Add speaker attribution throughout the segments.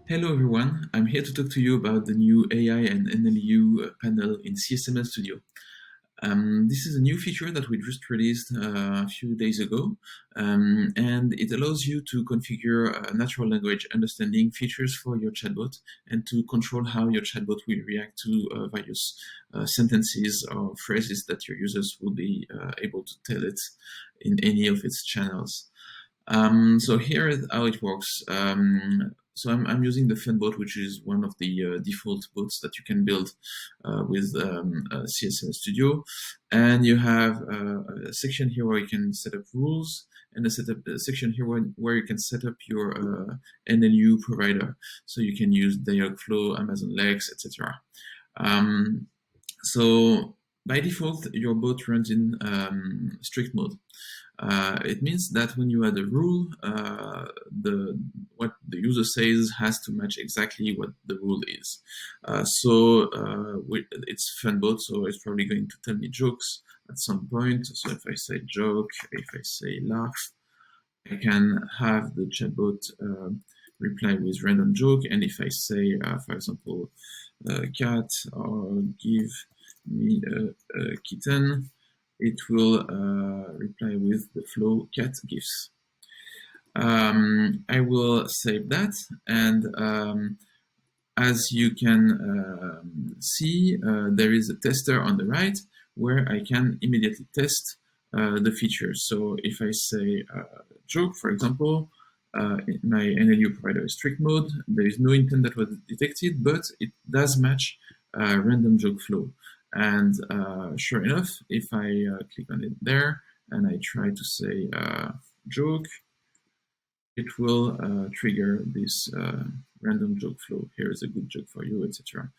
Speaker 1: Hello everyone, I'm here to talk to you about the new AI and NLU panel in CSML Studio. This is a new feature that we just released a few days ago, and it allows you to configure natural language understanding features for your chatbot and to control how your chatbot will react to various sentences or phrases that your users will be able to tell it in any of its channels. So here is how it works. So I'm using the FunBot, which is one of the default bots that you can build with CSML Studio. And you have a section here where you can set up rules, and a section here where you can set up your NLU provider. So you can use Dialogflow, Amazon Lex, etc. So by default, your bot runs in strict mode. It means that when you add a rule, what the user says has to match exactly what the rule is. It's FunBot, so it's probably going to tell me jokes at some point. So if I say joke, if I say laugh, I can have the chatbot reply with random joke. And if I say, for example, cat or give me a kitten, it will reply with the flow cat gifs. I will save that, and as you can see, there is a tester on the right where I can immediately test the feature. So if I say joke, for example, my NLU provider is strict mode, there is no intent that was detected, but it does match random joke flow. And sure enough, if I click on it there and I try to say joke, it will trigger this random joke flow. Here is a good joke for you, etc.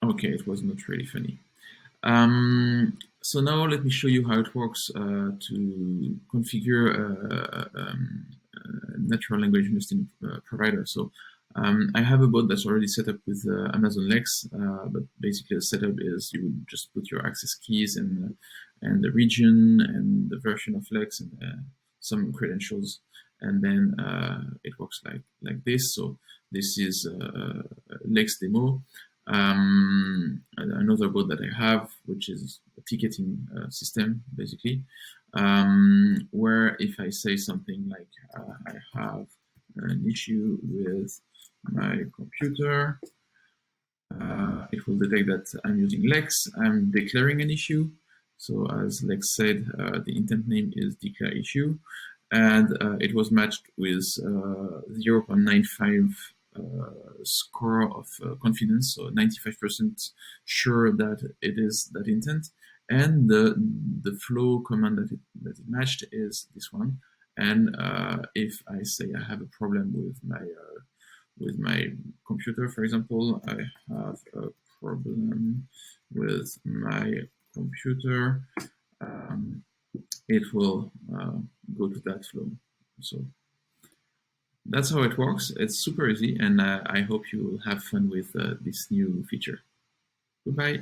Speaker 1: Okay, it was not really funny. So now let me show you how it works to configure a natural language understanding provider. So I have a bot that's already set up with Amazon Lex, but basically the setup is you would just put your access keys and the region and the version of Lex and some credentials, and then it works like this. So this is a Lex demo. Another bot that I have, which is a ticketing system, basically, where if I say something like I have an issue with my computer, it will detect that I'm using Lex. I'm declaring an issue. So as Lex said, the intent name is declare issue, and it was matched with 0.95 score of confidence, so 95% sure that it is that intent. And the flow command that it matched is this one. And if I say I have a problem with my computer, for example, I have a problem with my computer, it will go to that flow. So that's how it works. It's super easy, and I hope you will have fun with this new feature. Goodbye.